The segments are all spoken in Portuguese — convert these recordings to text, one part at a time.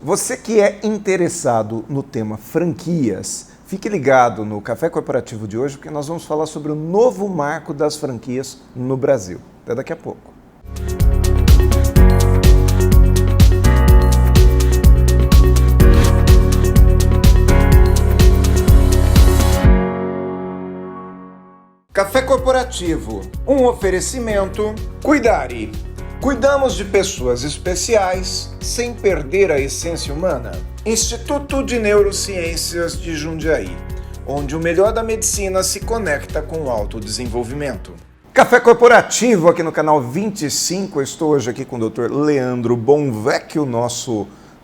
Você que é interessado no tema franquias, fique ligado no Café Corporativo de hoje, porque nós vamos falar sobre o novo marco das franquias no Brasil. Até daqui a pouco. Café Corporativo, um oferecimento Cuidare. Cuidamos de pessoas especiais sem perder a essência humana. Instituto de Neurociências de Jundiaí, onde o melhor da medicina se conecta com o autodesenvolvimento. Café Corporativo aqui no canal 25. Eu estou hoje aqui com o Dr. Leandro Bonvecchio,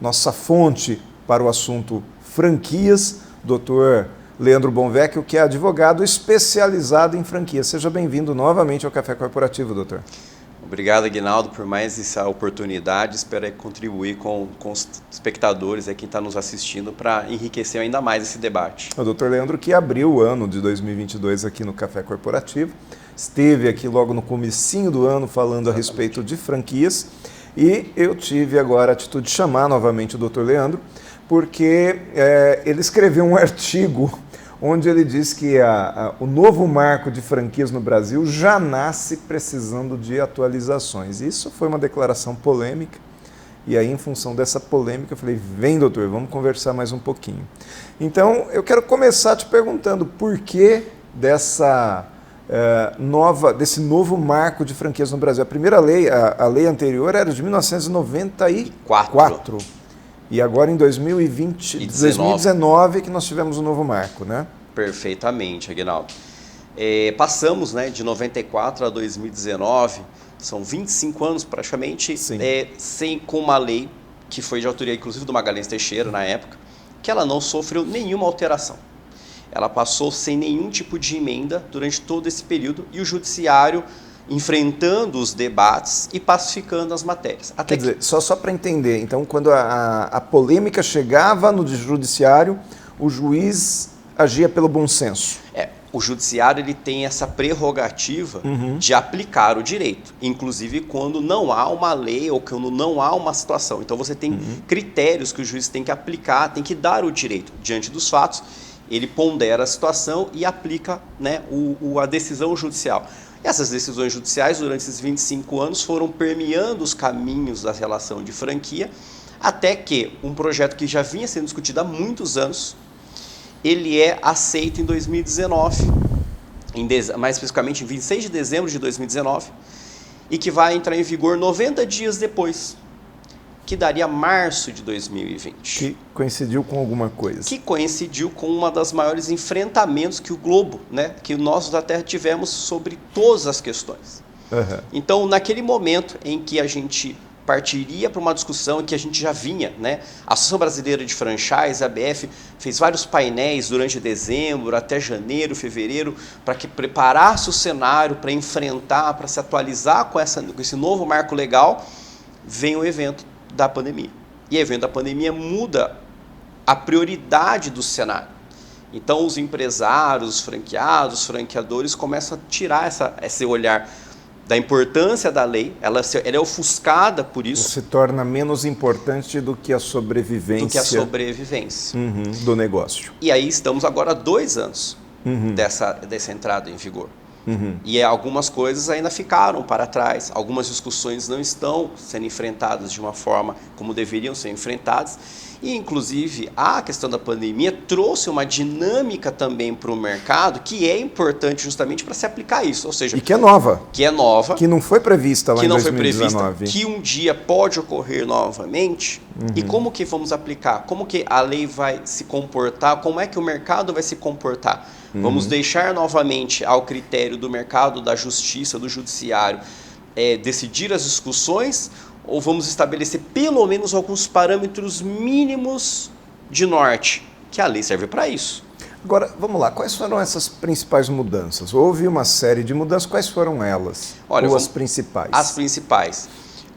nossa fonte para o assunto franquias. Dr. Leandro Bonvecchio, que é advogado especializado em franquias. Seja bem-vindo novamente ao Café Corporativo, doutor. Obrigado, Aguinaldo, por mais essa oportunidade. Espero contribuir com os espectadores, quem está nos assistindo, para enriquecer ainda mais esse debate. O doutor Leandro, que abriu o ano de 2022 aqui no Café Corporativo, esteve aqui logo no comecinho do ano falando a respeito de franquias, e eu tive agora a atitude de chamar novamente o doutor Leandro, porque ele escreveu um artigo onde ele diz que o novo marco de franquias no Brasil já nasce precisando de atualizações. Isso foi uma declaração polêmica, e aí, em função dessa polêmica, eu falei, vem, doutor, vamos conversar mais um pouquinho. Então, eu quero começar te perguntando por que desse novo marco de franquias no Brasil. A primeira lei, a lei anterior, era de 1994. E agora em 2019 que nós tivemos um novo marco, né? Perfeitamente, Aguinaldo. Passamos, de 94 a 2019, são 25 anos praticamente, com uma lei que foi de autoria inclusive do Magalhães Teixeira na época, que ela não sofreu nenhuma alteração. Ela passou sem nenhum tipo de emenda durante todo esse período, e o judiciário enfrentando os debates e pacificando as matérias. Quer dizer, só para entender, então, quando a polêmica chegava no judiciário, o juiz agia pelo bom senso. O judiciário ele tem essa prerrogativa de aplicar o direito, inclusive quando não há uma lei ou quando não há uma situação. Então você tem critérios que o juiz tem que aplicar, tem que dar o direito diante dos fatos, ele pondera a situação e aplica a decisão judicial. Essas decisões judiciais, durante esses 25 anos, foram permeando os caminhos da relação de franquia, até que um projeto que já vinha sendo discutido há muitos anos, ele é aceito em 2019, mais especificamente em 26 de dezembro de 2019, e que vai entrar em vigor 90 dias depois, que daria março de 2020. Que coincidiu com alguma coisa. Que coincidiu com uma das maiores enfrentamentos que o globo, que nós da Terra tivemos sobre todas as questões. Então, naquele momento em que a gente partiria para uma discussão que a gente já vinha, a Associação Brasileira de Franchise, a ABF, fez vários painéis durante dezembro até janeiro, fevereiro, para que preparasse o cenário para enfrentar, para se atualizar com esse novo marco legal. Vem o evento da pandemia. E o evento da pandemia muda a prioridade do cenário. Então, os empresários, os franqueados, os franqueadores começam a tirar esse olhar da importância da lei, ela é ofuscada por isso. Se torna menos importante do que a sobrevivência. Do negócio. E aí estamos agora há 2 anos dessa entrada em vigor. E algumas coisas ainda ficaram para trás, algumas discussões não estão sendo enfrentadas de uma forma como deveriam ser enfrentadas, e inclusive a questão da pandemia trouxe uma dinâmica também para o mercado que é importante justamente para se aplicar isso, ou seja... E que é nova. Que não foi prevista lá em 2019. Foi prevista, que um dia pode ocorrer novamente, e como que vamos aplicar? Como que a lei vai se comportar? Como é que o mercado vai se comportar? Vamos deixar novamente ao critério do mercado, da justiça, do judiciário, decidir as discussões, ou vamos estabelecer pelo menos alguns parâmetros mínimos de norte, que a lei serve para isso. Agora, vamos lá, quais foram essas principais mudanças? Houve uma série de mudanças, quais foram elas? Ou as principais? As principais.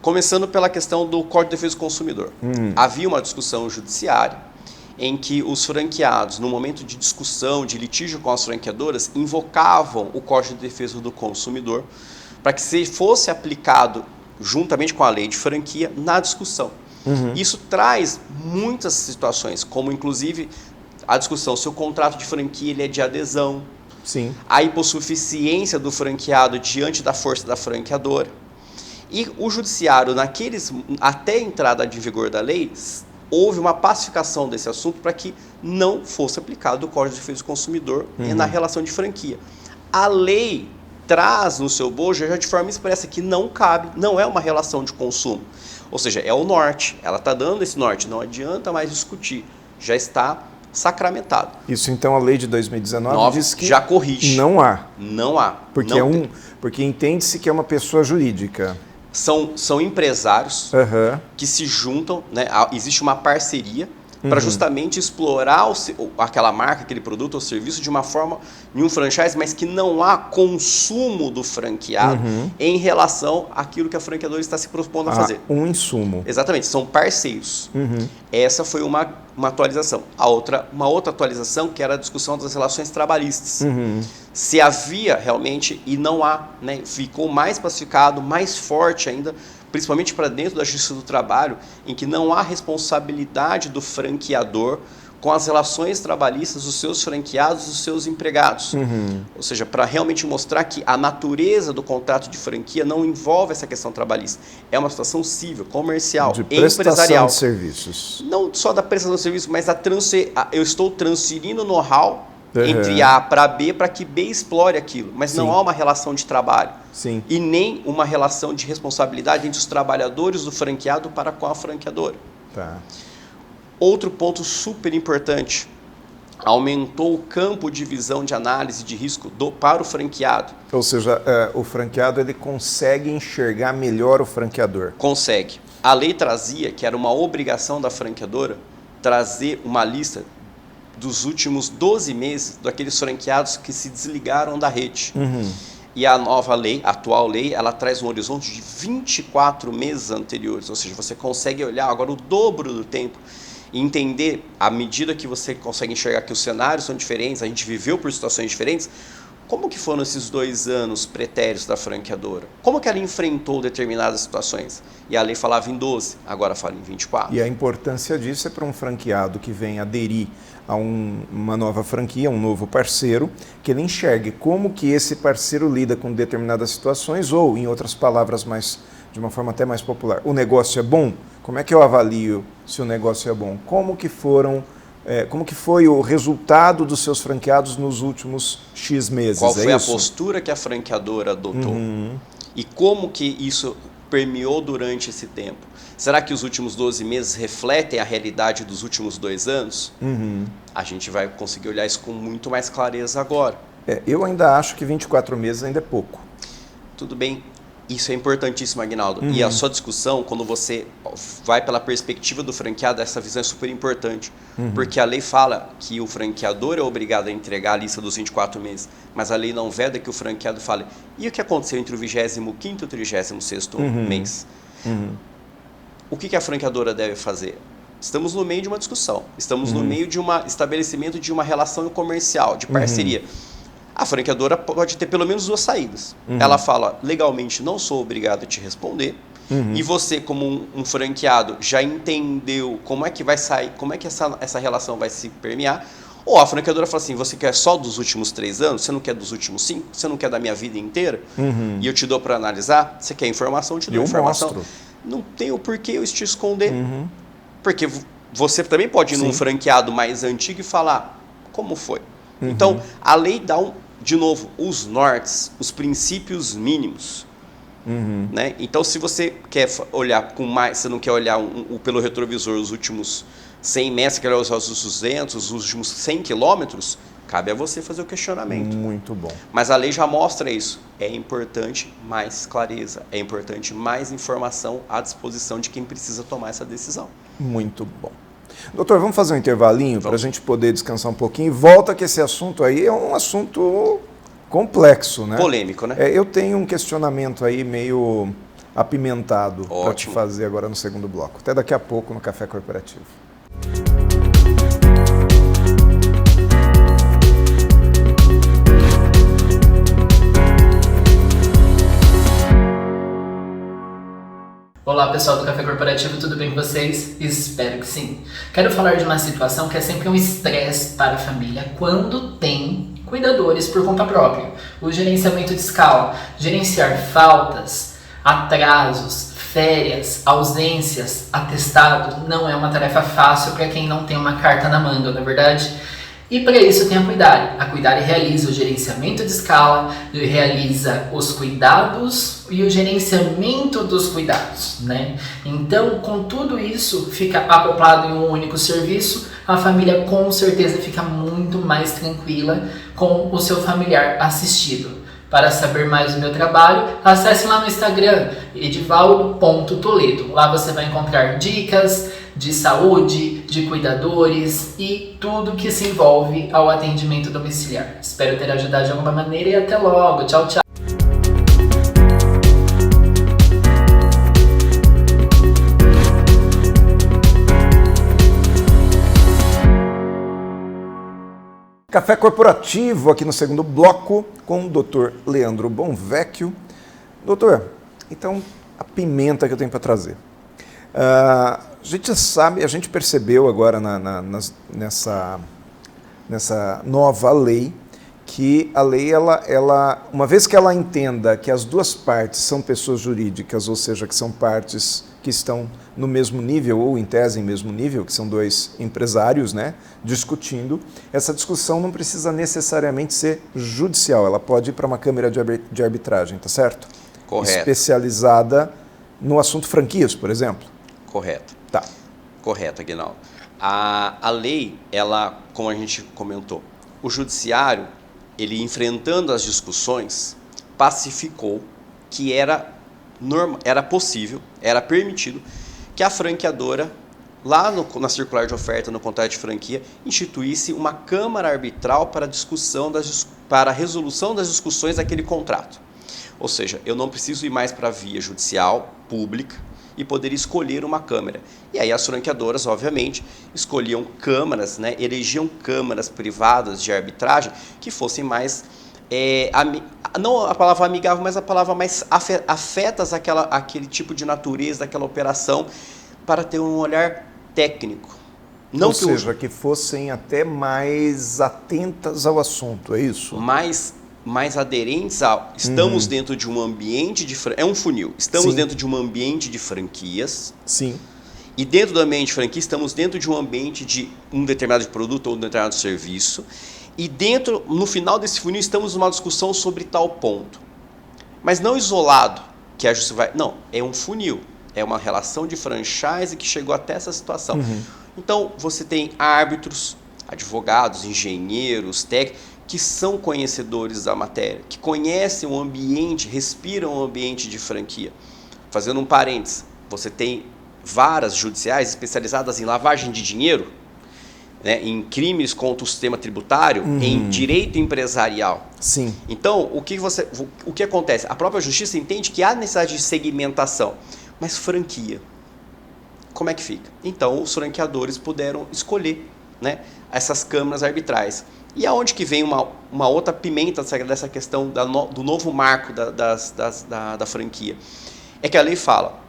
Começando pela questão do Código de Defesa do Consumidor. Havia uma discussão judiciária em que os franqueados, no momento de discussão, de litígio com as franqueadoras, invocavam o Código de Defesa do Consumidor para que se fosse aplicado juntamente com a lei de franquia na discussão. Isso traz muitas situações, como inclusive a discussão se o contrato de franquia ele é de adesão, Sim. a hipossuficiência do franqueado diante da força da franqueadora. E o judiciário, até a entrada de vigor da lei, houve uma pacificação desse assunto para que não fosse aplicado o Código de Defesa do Consumidor na relação de franquia. A lei traz no seu bojo já de forma expressa que não cabe, não é uma relação de consumo. Ou seja, é o norte, ela está dando esse norte, não adianta mais discutir, já está sacramentado. Isso então a lei de 2019 diz que já corrige. Não há. Não há. Porque, não porque entende-se que é uma pessoa jurídica. São empresários que se juntam, né? Existe uma parceria para justamente explorar aquela marca, aquele produto ou serviço de uma forma, em um franchise, mas que não há consumo do franqueado em relação àquilo que a franqueadora está se propondo a fazer. Um insumo. Exatamente, são parceiros. Essa foi uma atualização. Uma outra atualização que era a discussão das relações trabalhistas. Se havia realmente, e não há, né? Ficou mais pacificado, mais forte ainda, principalmente para dentro da Justiça do Trabalho, em que não há responsabilidade do franqueador com as relações trabalhistas dos seus franqueados e dos seus empregados. Ou seja, para realmente mostrar que a natureza do contrato de franquia não envolve essa questão trabalhista. É uma situação civil, comercial, de prestação empresarial. De serviços. Não só da prestação de serviços, mas eu estou transferindo know-how entre A para B para que B explore aquilo. Mas não há uma relação de trabalho. Sim. E nem uma relação de responsabilidade entre os trabalhadores do franqueado para com a franqueadora. Tá. Outro ponto super importante, aumentou o campo de visão de análise de risco para o franqueado. Ou seja, o franqueado ele consegue enxergar melhor o franqueador. Consegue. A lei trazia que era uma obrigação da franqueadora trazer uma lista dos últimos 12 meses daqueles franqueados que se desligaram da rede. E a nova lei, a atual lei, ela traz um horizonte de 24 meses anteriores. Ou seja, você consegue olhar agora o dobro do tempo e entender, à medida que você consegue enxergar que os cenários são diferentes, a gente viveu por situações diferentes, como que foram esses 2 anos pretéritos da franqueadora? Como que ela enfrentou determinadas situações? E a lei falava em 12, agora fala em 24. E a importância disso é para um franqueado que vem aderir a uma nova franquia, um novo parceiro, que ele enxergue como que esse parceiro lida com determinadas situações ou, em outras palavras, de uma forma até mais popular, o negócio é bom? Como é que eu avalio se o negócio é bom? Como que foi o resultado dos seus franqueados nos últimos X meses? Qual foi a postura que a franqueadora adotou? E como que isso permeou durante esse tempo? Será que os últimos 12 meses refletem a realidade dos últimos 2 anos? A gente vai conseguir olhar isso com muito mais clareza agora. Eu ainda acho que 24 meses ainda é pouco. Tudo bem. Isso é importantíssimo, Aguinaldo. E a sua discussão, quando você vai pela perspectiva do franqueado, essa visão é super importante. Porque a lei fala que o franqueador é obrigado a entregar a lista dos 24 meses, mas a lei não veda que o franqueado fale, e o que aconteceu entre o 25º e o 36º mês? O que a franqueadora deve fazer? Estamos no meio de uma discussão, estamos no meio de um estabelecimento de uma relação comercial, de parceria. A franqueadora pode ter pelo menos 2 saídas. Ela fala, legalmente não sou obrigado a te responder, e você, como um franqueado, já entendeu como é que vai sair, como é que essa relação vai se permear, ou a franqueadora fala assim, você quer só dos últimos 3 anos, você não quer dos últimos 5, você não quer da minha vida inteira, e eu te dou para analisar, você quer informação, eu te dou informação. Mostro. Não tem o porquê eu te esconder, porque você também pode ir num franqueado mais antigo e falar, como foi? Então, a lei dá de novo, os nortes, os princípios mínimos. Né? Então, se você quer olhar com mais, você não quer olhar pelo retrovisor os últimos 100 metros, você quer olhar os 200, os últimos 100 quilômetros, cabe a você fazer o questionamento. Muito bom. Mas a lei já mostra isso. É importante mais clareza, é importante mais informação à disposição de quem precisa tomar essa decisão. Muito bom. Doutor, vamos fazer um intervalinho para a gente poder descansar um pouquinho. Volta que esse assunto aí é um assunto complexo, né? Polêmico, né? Eu tenho um questionamento aí meio apimentado para te fazer agora no segundo bloco. Até daqui a pouco no Café Corporativo. Olá, Olá pessoal do Café Corporativo, tudo bem com vocês? Espero que sim. Quero falar de uma situação que é sempre um estresse para a família quando tem cuidadores por conta própria. O gerenciamento de escala, gerenciar faltas, atrasos, férias, ausências, atestado, não é uma tarefa fácil para quem não tem uma carta na manga, não é verdade? E para isso tem a Cuidare. A Cuidare realiza o gerenciamento de escala, realiza os cuidados e o gerenciamento dos cuidados, né? Então, com tudo isso, fica acoplado em um único serviço, a família com certeza fica muito mais tranquila com o seu familiar assistido. Para saber mais do meu trabalho, acesse lá no Instagram, edivaldo.toledo. Lá você vai encontrar dicas de saúde, de cuidadores e tudo que se envolve ao atendimento domiciliar. Espero ter ajudado de alguma maneira e até logo. Tchau, tchau. Café Corporativo aqui no segundo bloco com o Dr. Leandro Bonvecchio. Doutor, então a pimenta que eu tenho para trazer. A gente sabe, a gente percebeu agora nessa nova lei que a lei, ela, uma vez que ela entenda que as duas partes são pessoas jurídicas, ou seja, que são partes que estão no mesmo nível, ou em tese em mesmo nível, que são dois empresários, né, discutindo, essa discussão não precisa necessariamente ser judicial, ela pode ir para uma câmara de arbitragem, tá certo? Correto. Especializada no assunto franquias, por exemplo. Correto. Tá. Correto, Aguinaldo. A lei, ela, como a gente comentou, o judiciário, ele enfrentando as discussões, pacificou que era possível, era permitido que a franqueadora, lá na circular de oferta, no contrato de franquia, instituísse uma câmara arbitral para a resolução das discussões daquele contrato. Ou seja, eu não preciso ir mais para a via judicial, pública, e poder escolher uma câmara. E aí as franqueadoras, obviamente, escolhiam câmaras, né, elegiam câmaras privadas de arbitragem que fossem mais, não a palavra amigável, mas a palavra mais afetas àquele tipo de natureza, daquela operação, para ter um olhar técnico. Não Ou seja, que fossem até mais atentas ao assunto, é isso? Mais aderentes ao... Estamos dentro de um ambiente de... É um funil. Estamos Sim. dentro de um ambiente de franquias. Sim. E dentro do ambiente de franquia, estamos dentro de um ambiente de um determinado produto ou um determinado serviço. E no final desse funil, estamos numa discussão sobre tal ponto. Mas não isolado, que a justiça vai... Não, é um funil. É uma relação de franchise que chegou até essa situação. Então, você tem árbitros, advogados, engenheiros, técnicos, que são conhecedores da matéria, que conhecem o ambiente, respiram o ambiente de franquia. Fazendo um parênteses, você tem varas judiciais especializadas em lavagem de dinheiro, né, em crimes contra o sistema tributário, em direito empresarial. Sim. Então, o que acontece? A própria justiça entende que há necessidade de segmentação, mas franquia, como é que fica? Então, os franqueadores puderam escolher, né, essas câmaras arbitrais. E aonde que vem uma outra pimenta dessa questão do novo marco da franquia? É que a lei fala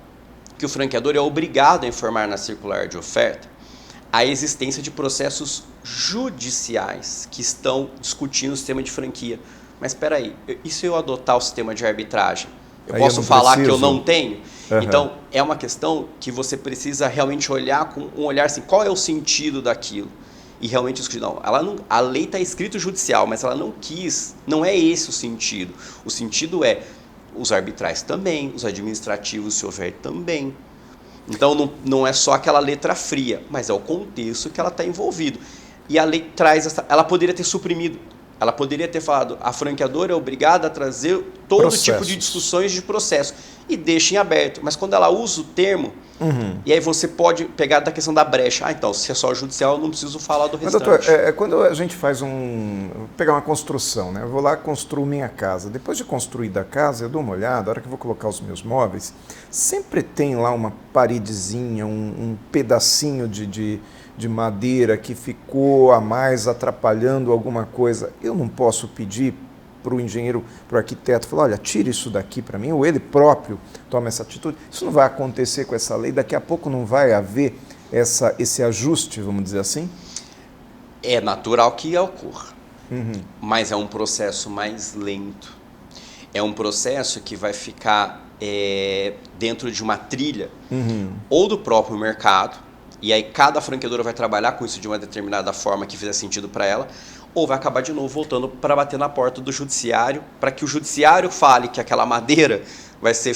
que o franqueador é obrigado a informar na circular de oferta a existência de processos judiciais que estão discutindo o sistema de franquia. Mas espera aí, e se eu adotar o sistema de arbitragem? Eu Aí posso eu não falar preciso. que eu não tenho? Então, é uma questão que você precisa realmente olhar com um olhar assim, qual é o sentido daquilo? E realmente discutir, não, a lei está escrito judicial, mas ela não quis, não é esse o sentido. O sentido é os arbitrais também, os administrativos, se houver também. Então não é só aquela letra fria, mas é o contexto que ela está envolvido. E a lei traz ela poderia ter suprimido, ela poderia ter falado, a franqueadora é obrigada a trazer todo tipo de discussões de processo e deixa em aberto. Mas quando ela usa o termo, e aí você pode pegar da questão da brecha. Então, se é só judicial, eu não preciso falar do restante. Mas, doutor, quando a gente faz vou pegar uma construção, né? Eu vou lá, construo minha casa. Depois de construída a casa, eu dou uma olhada, a hora que eu vou colocar os meus móveis, sempre tem lá uma paredezinha, um pedacinho de madeira que ficou a mais atrapalhando alguma coisa. Eu não posso pedir para o engenheiro, para o arquiteto, falar, olha, tire isso daqui para mim, ou ele próprio toma essa atitude. Isso não vai acontecer com essa lei, daqui a pouco não vai haver esse ajuste, vamos dizer assim? É natural que ocorra, mas é um processo mais lento. É um processo que vai ficar dentro de uma trilha, ou do próprio mercado, e aí cada franqueadora vai trabalhar com isso de uma determinada forma que fizer sentido para ela, ou vai acabar de novo voltando para bater na porta do judiciário, para que o judiciário fale que aquela madeira vai ser,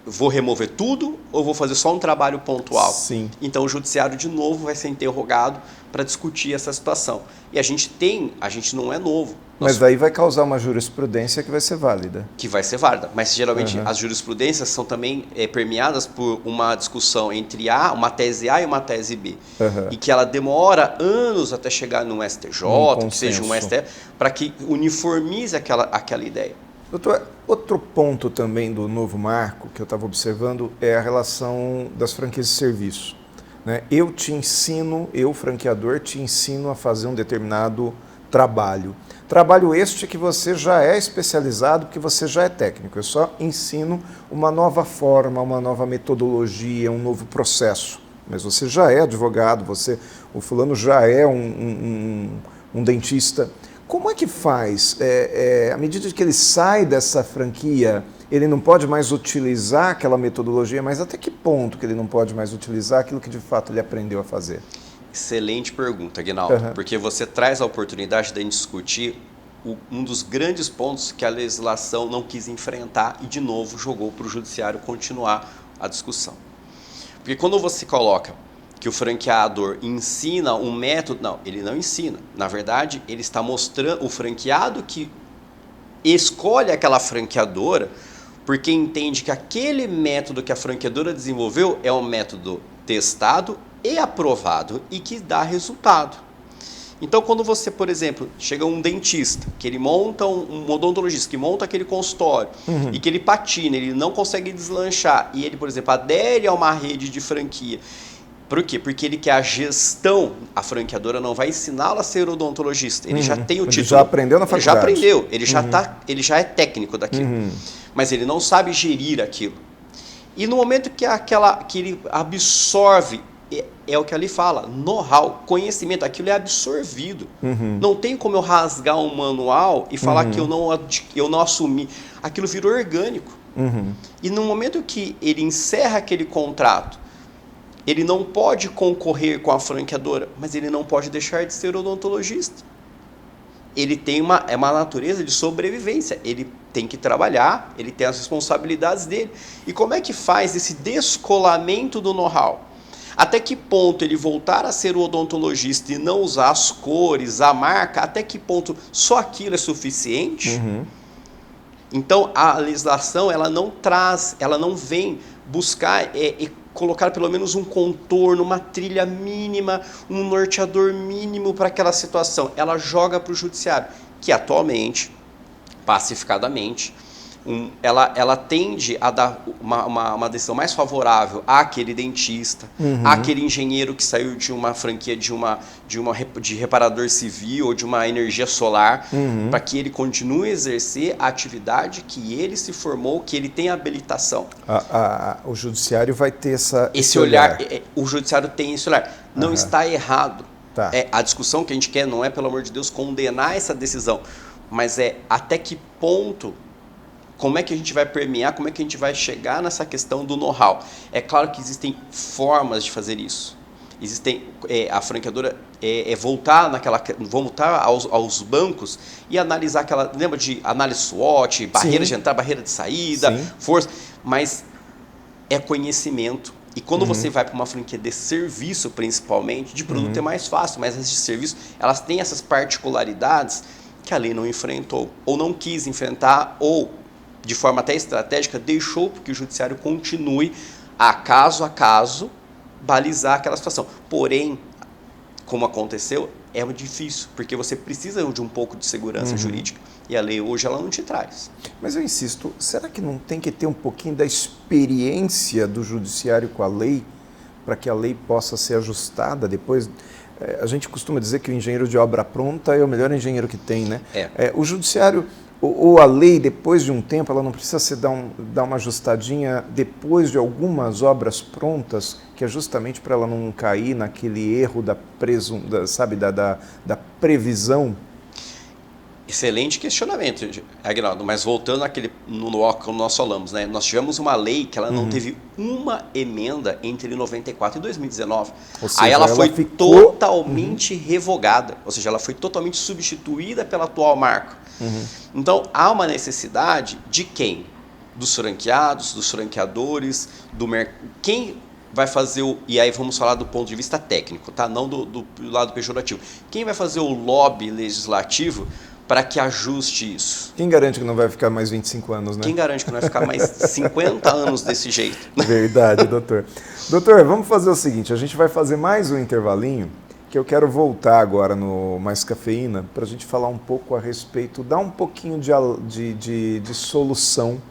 vou remover tudo ou vou fazer só um trabalho pontual. Sim. Então o judiciário de novo vai ser interrogado para discutir essa situação. E a gente não é novo. Mas aí vai causar uma jurisprudência que vai ser válida. Que vai ser válida. Mas geralmente as jurisprudências são também permeadas por uma discussão entre uma tese A e uma tese B. E que ela demora anos até chegar no STJ, que seja um STF, para que uniformize aquela ideia. Doutor, outro ponto também do novo marco que eu estava observando é a relação das franquias de serviço. Né? Eu, franqueador, te ensino a fazer um determinado trabalho. Trabalho este que você já é especializado, porque você já é técnico. Eu só ensino uma nova forma, uma nova metodologia, um novo processo. Mas você já é advogado, o fulano já é um dentista. Como é que faz? À medida que ele sai dessa franquia, ele não pode mais utilizar aquela metodologia, mas até que ponto que ele não pode mais utilizar aquilo que de fato ele aprendeu a fazer? Excelente pergunta, Aguinaldo, porque você traz a oportunidade de a gente discutir um dos grandes pontos que a legislação não quis enfrentar e, de novo, jogou para o judiciário continuar a discussão. Porque quando você coloca que o franqueador ensina um método, não, ele não ensina. Na verdade, ele está mostrando o franqueado que escolhe aquela franqueadora porque entende que aquele método que a franqueadora desenvolveu é um método testado e aprovado e que dá resultado. Então, quando você, por exemplo, chega um dentista, que ele monta um odontologista, que monta aquele consultório e que ele patina, ele não consegue deslanchar e ele, por exemplo, adere a uma rede de franquia. Por quê? Porque ele quer a gestão, a franqueadora não vai ensiná-lo a ser odontologista. Ele já tem o título. Ele já aprendeu na faculdade. Ele já aprendeu, ele já é técnico daquilo. Mas ele não sabe gerir aquilo. E no momento que ele absorve, é o que ali fala, know-how, conhecimento, aquilo é absorvido. Não tem como eu rasgar um manual e falar que eu não assumi. Aquilo vira orgânico. E no momento que ele encerra aquele contrato, ele não pode concorrer com a franqueadora, mas ele não pode deixar de ser odontologista. Ele tem uma natureza de sobrevivência, ele tem que trabalhar, ele tem as responsabilidades dele. E como é que faz esse descolamento do know-how? Até que ponto ele voltar a ser o odontologista e não usar as cores, a marca, até que ponto só aquilo é suficiente? Então a legislação ela não vem buscar colocar pelo menos um contorno, uma trilha mínima, um norteador mínimo para aquela situação. Ela joga para o judiciário, que atualmente, pacificadamente, ela tende a dar uma decisão mais favorável àquele dentista, àquele engenheiro que saiu de uma franquia de reparador civil ou de uma energia solar, para que ele continue a exercer a atividade que ele se formou, que ele tem habilitação. O judiciário vai ter esse olhar. O judiciário tem esse olhar. Não está errado. Tá. A discussão que a gente quer não é, pelo amor de Deus, condenar essa decisão, mas até que ponto. Como é que a gente vai permear, como é que a gente vai chegar nessa questão do know-how? É claro que existem formas de fazer isso. A franqueadora voltar aos bancos e analisar aquela... Lembra de análise SWOT, barreira de entrada, barreira de saída, força... Mas é conhecimento. E quando você vai para uma franquia de serviço, principalmente, de produto é mais fácil, mas as de serviço, elas têm essas particularidades que a lei não enfrentou, ou não quis enfrentar, ou... de forma até estratégica, deixou que o judiciário continue, a caso, balizar aquela situação. Porém, como aconteceu, é difícil, porque você precisa de um pouco de segurança jurídica. E a lei hoje ela não te traz. Mas eu insisto, será que não tem que ter um pouquinho da experiência do judiciário com a lei, para que a lei possa ser ajustada depois? A gente costuma dizer que o engenheiro de obra pronta é o melhor engenheiro que tem, né? O judiciário... Ou a lei, depois de um tempo, ela não precisa dar uma ajustadinha depois de algumas obras prontas, que é justamente para ela não cair naquele erro da previsão? Excelente questionamento, Aguinaldo, mas voltando no que nós falamos, né? Nós tivemos uma lei que ela não teve uma emenda entre 94 e 2019. Ou seja, aí ela foi ficou totalmente revogada, ou seja, ela foi totalmente substituída pelo atual marco. Então, há uma necessidade de quem? Dos franqueados, dos franqueadores, do mercado. Quem vai fazer e aí vamos falar do ponto de vista técnico, tá? Não do lado pejorativo. Quem vai fazer o lobby legislativo para que ajuste isso? Quem garante que não vai ficar mais 25 anos, né? Quem garante que não vai ficar mais 50 anos desse jeito? Verdade, doutor. Doutor, vamos fazer o seguinte, a gente vai fazer mais um intervalinho, que eu quero voltar agora no Mais Cafeína, para a gente falar um pouco a respeito, dar um pouquinho de solução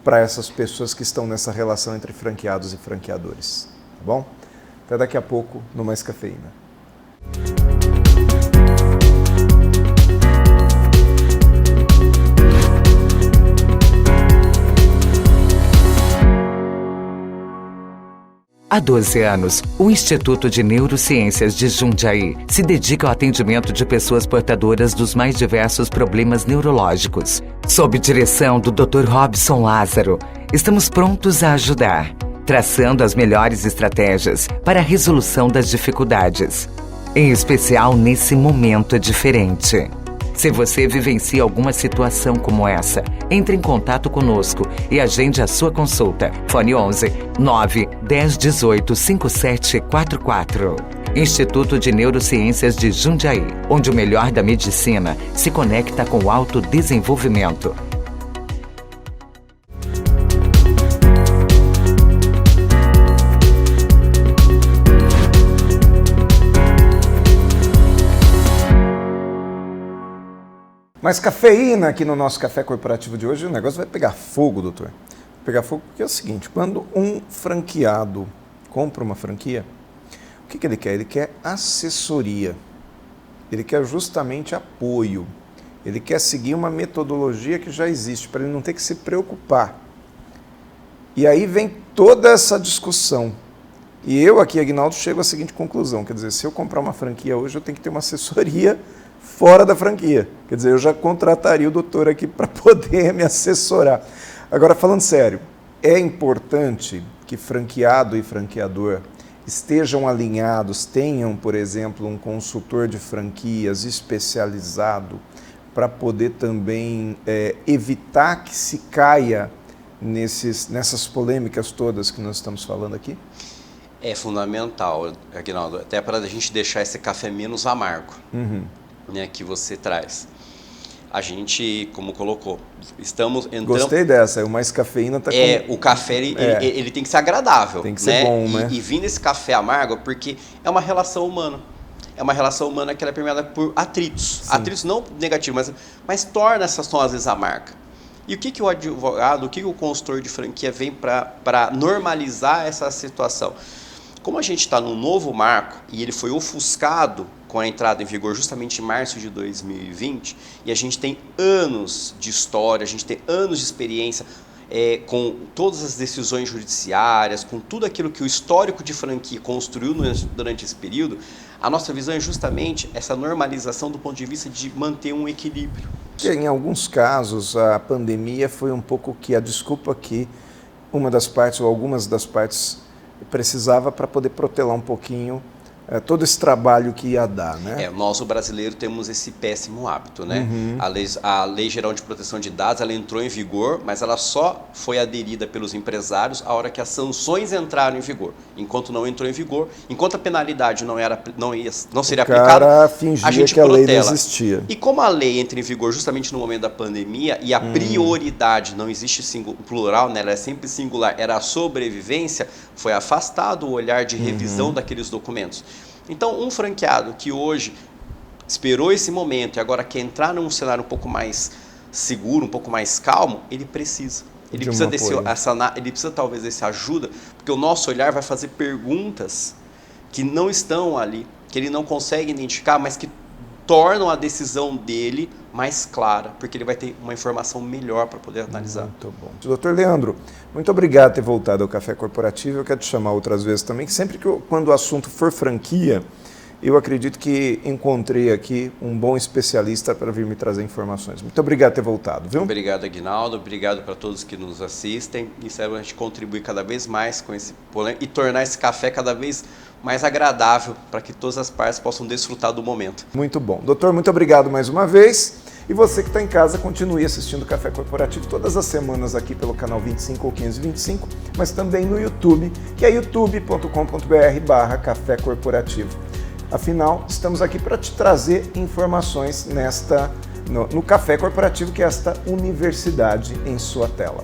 para essas pessoas que estão nessa relação entre franqueados e franqueadores. Tá bom? Até daqui a pouco no Mais Cafeína. Há 12 anos, o Instituto de Neurociências de Jundiaí se dedica ao atendimento de pessoas portadoras dos mais diversos problemas neurológicos. Sob direção do Dr. Robson Lázaro, estamos prontos a ajudar, traçando as melhores estratégias para a resolução das dificuldades, em especial nesse momento diferente. Se você vivencia alguma situação como essa, entre em contato conosco e agende a sua consulta. Fone 11 9 10 18 5744. Instituto de Neurociências de Jundiaí, onde o melhor da medicina se conecta com o autodesenvolvimento. Mas cafeína aqui no nosso café corporativo de hoje, o negócio vai pegar fogo, doutor. Vai pegar fogo porque é o seguinte, quando um franqueado compra uma franquia, o que ele quer? Ele quer assessoria, ele quer justamente apoio, ele quer seguir uma metodologia que já existe, para ele não ter que se preocupar. E aí vem toda essa discussão. E eu aqui, Aguinaldo, chego à seguinte conclusão, quer dizer, se eu comprar uma franquia hoje, eu tenho que ter uma assessoria fora da franquia. Quer dizer, eu já contrataria o doutor aqui para poder me assessorar. Agora, falando sério, é importante que franqueado e franqueador estejam alinhados, tenham, por exemplo, um consultor de franquias especializado para poder também evitar que se caia nessas polêmicas todas que nós estamos falando aqui? É fundamental, Aguinaldo, até para a gente deixar esse café menos amargo. Né, que você traz. A gente, como colocou, estamos entrando... Gostei dessa, o Mais Cafeína está com... O café, ele tem que ser agradável. Tem que ser bom, né? E vir nesse café amargo, porque é uma relação humana. É uma relação humana que ela é permeada por atritos. Sim. Atritos não negativos, mas torna essas às vezes amarga. E o que o advogado, o que o consultor de franquia vem para normalizar essa situação? Como a gente está num novo marco e ele foi ofuscado com a entrada em vigor justamente em março de 2020, e a gente tem anos de história, a gente tem anos de experiência com todas as decisões judiciárias, com tudo aquilo que o histórico de franquia construiu durante esse período, a nossa visão é justamente essa normalização do ponto de vista de manter um equilíbrio. Em alguns casos, a pandemia foi um pouco que a desculpa que uma das partes ou algumas das partes precisava para poder protelar um pouquinho todo esse trabalho que ia dar, né? Nós, o brasileiro, temos esse péssimo hábito, né? A Lei Geral de Proteção de Dados, ela entrou em vigor, mas ela só foi aderida pelos empresários a hora que as sanções entraram em vigor. Enquanto não entrou em vigor, enquanto a penalidade não seria aplicada, fingia a gente que a protela. Lei não existia. E como a lei entra em vigor justamente no momento da pandemia e a prioridade, não existe plural, né? Ela é sempre singular, era a sobrevivência, foi afastado o olhar de revisão daqueles documentos. Então, um franqueado que hoje esperou esse momento e agora quer entrar num cenário um pouco mais seguro, um pouco mais calmo, ele precisa. Ele precisa talvez dessa ajuda, porque o nosso olhar vai fazer perguntas que não estão ali, que ele não consegue identificar, mas que tornam a decisão dele mais clara, porque ele vai ter uma informação melhor para poder analisar. Muito bom. Doutor Leandro, muito obrigado por ter voltado ao Café Corporativo. Eu quero te chamar outras vezes também, que sempre quando o assunto for franquia, eu acredito que encontrei aqui um bom especialista para vir me trazer informações. Muito obrigado por ter voltado, viu? Obrigado, Aguinaldo. Obrigado para todos que nos assistem. E espero a gente contribuir cada vez mais com esse e tornar esse café cada vez mais agradável para que todas as partes possam desfrutar do momento. Muito bom. Doutor, muito obrigado mais uma vez. E você que está em casa, continue assistindo o Café Corporativo todas as semanas aqui pelo canal 25 ou 1525, mas também no YouTube, que é youtube.com.br/Café Corporativo. Afinal, estamos aqui para te trazer informações no Café Corporativo, que é esta universidade em sua tela.